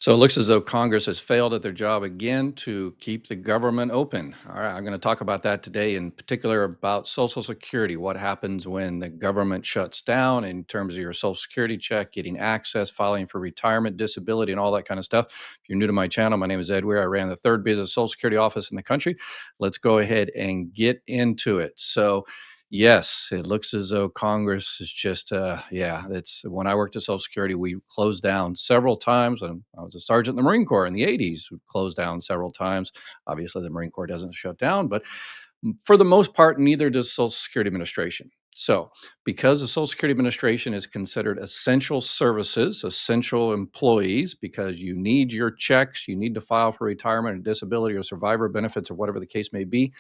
So it looks as though Congress has failed at their job again to keep the government open. All right, I'm going to talk about that today, in particular about Social Security. What happens when the government shuts down in terms of your Social Security check, getting access, filing for retirement, disability, and all that kind of stuff. If you're new to my channel, my name is Ed Weir. I ran the third business Social Security office in the country. Let's go ahead and get into it. Yes, it looks as though Congress is just, yeah, it's when I worked at Social Security, we closed down several times. And I was a sergeant in the Marine Corps in the 80s, we closed down several times. Obviously, the Marine Corps doesn't shut down, but for the most part, neither does Social Security Administration. So, because the Social Security Administration is considered essential services, essential employees, because you need your checks, you need to file for retirement or disability or survivor benefits or whatever the case may be,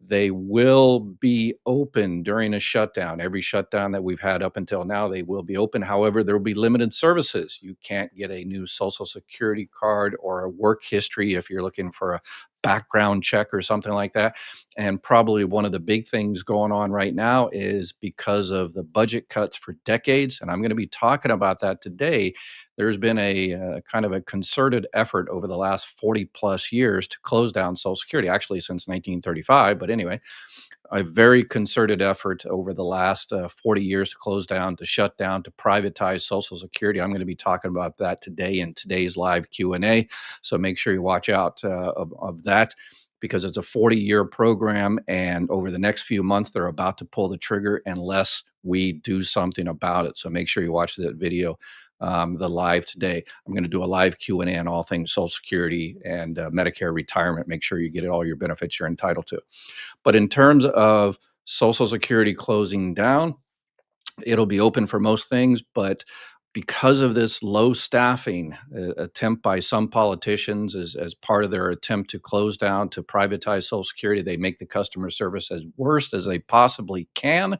they will be open during a shutdown. Every shutdown that we've had up until now, they will be open. However, there will be limited services. You can't get a new Social Security card or a work history if you're looking for a background check or something like that. And probably one of the big things going on right now is because of the budget cuts for decades. And I'm going to be talking about that today. There's been a kind of a concerted effort over the last 40 plus years to close down Social Security, actually since 1935. But anyway, a very concerted effort over the last 40 years to close down, to shut down, to privatize Social Security. I'm going to be talking about that today in today's live Q&A. So make sure you watch out of that, because it's a 40-year program. And over the next few months, they're about to pull the trigger unless we do something about it. So make sure you watch that video, the live today. I'm going to do a live Q&A on all things Social Security and Medicare retirement. Make sure you get all your benefits you're entitled to. But in terms of Social Security closing down, it'll be open for most things, but because of this low staffing attempt by some politicians as part of their attempt to close down, to privatize Social Security, they make the customer service as worst as they possibly can.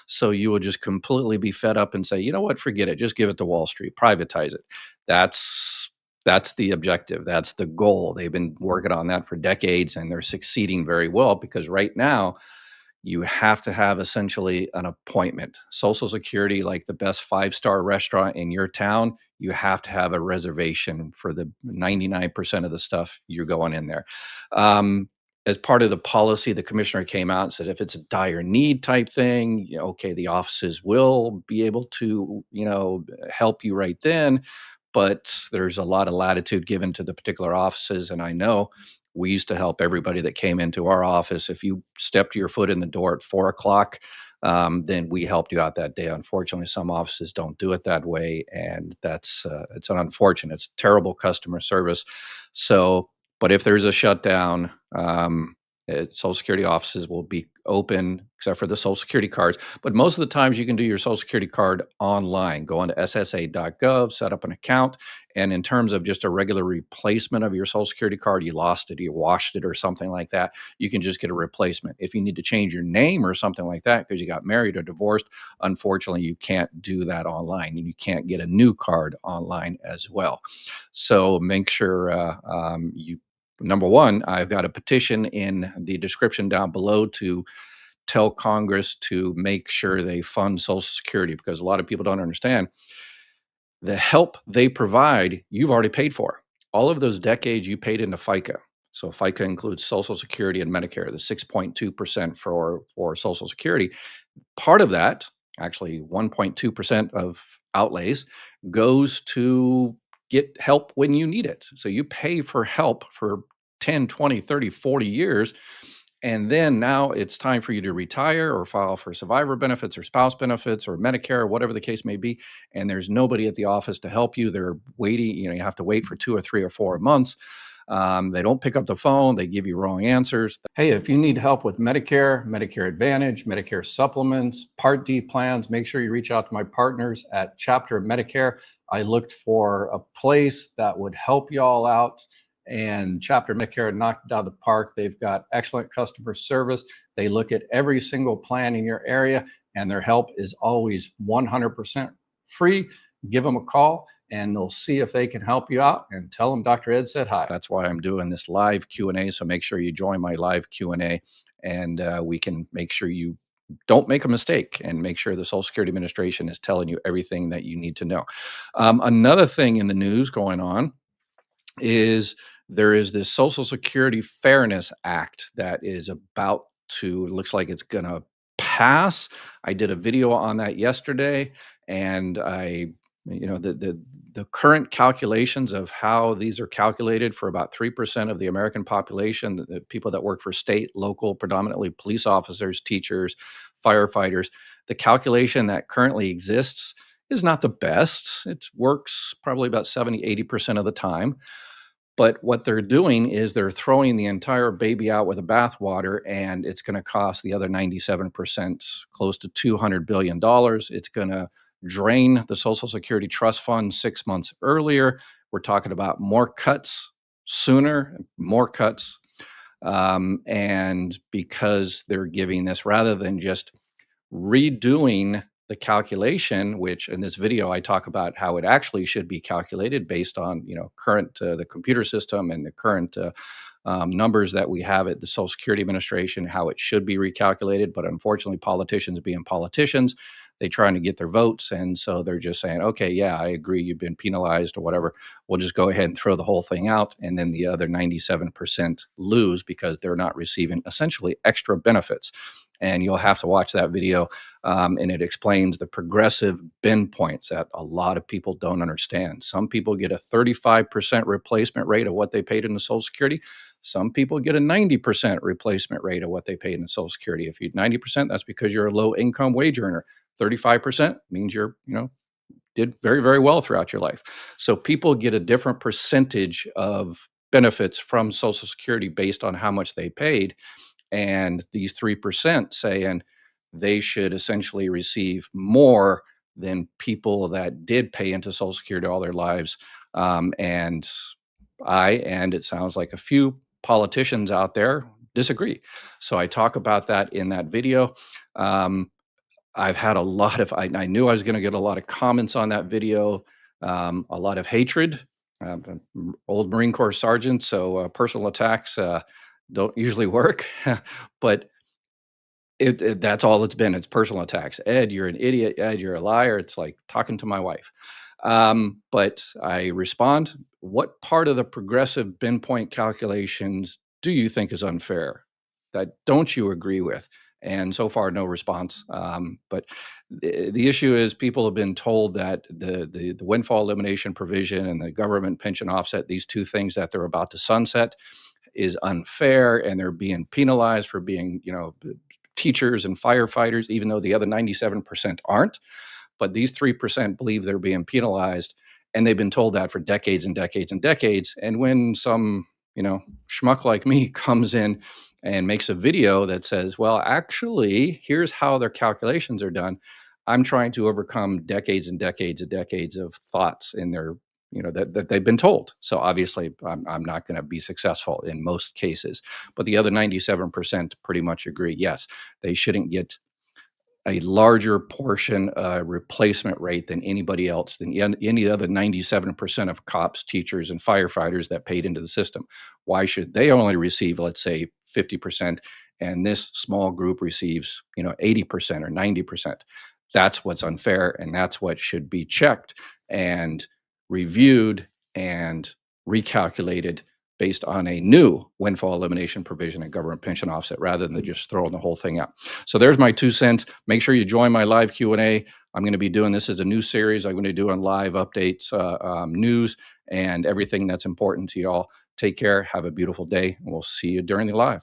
So you will just completely be fed up and say, you know what, forget it, just give it to Wall Street, privatize it. That's that's the objective. That's the goal. They've been working on that for decades, and they're succeeding very well, because right now you have to have essentially an appointment. Social Security, like the best five-star restaurant in your town, you have to have a reservation for the 99% of the stuff you're going in there. As part of the policy, the commissioner came out and said, if it's a dire need type thing, okay, the offices will be able to, help you right then. But there's a lot of latitude given to the particular offices. And I know we used to help everybody that came into our office. If you stepped your foot in the door at 4 o'clock, then we helped you out that day. Unfortunately, some offices don't do it that way, and that's it's an unfortunate, it's terrible customer service. So, but if there's a shutdown, Social Security offices will be open except for the Social Security cards. But most of the times, you can do your Social Security card online. Go onto ssa.gov, set up an account, and in terms of just a regular replacement of your Social Security card, you lost it, you washed it, or something like that, you can just get a replacement. If you need to change your name or something like that because you got married or divorced, unfortunately, you can't do that online, and you can't get a new card online as well. So make sure you. Number one, I've got a petition in the description down below to tell Congress to make sure they fund Social Security, because a lot of people don't understand the help they provide, you've already paid for. All of those decades you paid into FICA. So FICA includes Social Security and Medicare, the 6.2% for Social Security. Part of that, actually 1.2% of outlays, goes to get help when you need it. So you pay for help for 10, 20, 30, 40 years, and then now it's time for you to retire or file for survivor benefits or spouse benefits or Medicare or whatever the case may be. And there's nobody at the office to help you. They're waiting, you have to wait for 2 or 3 or 4 months. They don't pick up the phone. They give you wrong answers. Hey, if you need help with Medicare, Medicare Advantage, Medicare supplements, Part D plans, make sure you reach out to my partners at Chapter Medicare. I looked for a place that would help you all out, and Chapter Medicare knocked it out of the park. They've got excellent customer service. They look at every single plan in your area, and their help is always 100% free. Give them a call, and they'll see if they can help you out, and tell them Dr. Ed said hi. That's why I'm doing this live Q&A. So make sure you join my live Q&A, and we can make sure you don't make a mistake, and make sure the Social Security Administration is telling you everything that you need to know. Another thing in the news going on is there is this Social Security Fairness Act that is about to looks like it's gonna pass. I did a video on that yesterday, and the current calculations of how these are calculated for about 3% of the American population, the people that work for state, local, predominantly police officers, teachers, firefighters, the calculation that currently exists is not the best. It works probably about 70, 80% of the time. But what they're doing is they're throwing the entire baby out with the bathwater, and it's going to cost the other 97% close to $200 billion. It's going to drain the Social Security Trust Fund 6 months earlier. We're talking about more cuts sooner, more cuts. And because they're giving this rather than just redoing the calculation, which in this video I talk about how it actually should be calculated based on current the computer system and the current numbers that we have at the Social Security Administration, how it should be recalculated. But unfortunately, politicians being politicians, they trying to get their votes, and so they're just saying, okay, yeah, I agree, you've been penalized or whatever. We'll just go ahead and throw the whole thing out, and then the other 97% lose because they're not receiving essentially extra benefits. And you'll have to watch that video, and it explains the progressive bend points that a lot of people don't understand. Some people get a 35% replacement rate of what they paid in the Social Security. Some people get a 90% replacement rate of what they paid in Social Security. If you 90%, that's because you're a low income wage earner. 35% means did very, very well throughout your life. So people get a different percentage of benefits from Social Security based on how much they paid. And these 3% saying they should essentially receive more than people that did pay into Social Security all their lives. And and it sounds like a few politicians out there disagree. So I talk about that in that video. Um, I've had a lot of, I knew I was going to get a lot of comments on that video, a lot of hatred. Old Marine Corps sergeant, so personal attacks don't usually work. But that's all it's been. It's personal attacks. Ed, you're an idiot. Ed, you're a liar. It's like talking to my wife. But I respond, what part of the progressive bend point calculations do you think is unfair? That don't you agree with? And so far, no response. But the issue is people have been told that the windfall elimination provision and the government pension offset, these two things that they're about to sunset, is unfair, and they're being penalized for being, teachers and firefighters, even though the other 97% aren't. But these 3% believe they're being penalized, and they've been told that for decades and decades and decades. And when some, schmuck like me comes in and makes a video that says, well, actually, here's how their calculations are done, I'm trying to overcome decades and decades and decades of thoughts in their, that they've been told. So obviously, I'm not going to be successful in most cases. But the other 97% pretty much agree. Yes, they shouldn't get a larger portion replacement rate than anybody else, than any other 97% of cops, teachers, and firefighters that paid into the system. Why should they only receive, let's say, 50%, and this small group receives, 80% or 90%? That's what's unfair, and that's what should be checked and reviewed and recalculated based on a new windfall elimination provision and government pension offset rather than just throwing the whole thing out. So there's my 2 cents. Make sure you join my live Q&A. I'm going to be doing this as a new series. I'm going to do on live updates, news, and everything that's important to y'all. Take care. Have a beautiful day. And we'll see you during the live.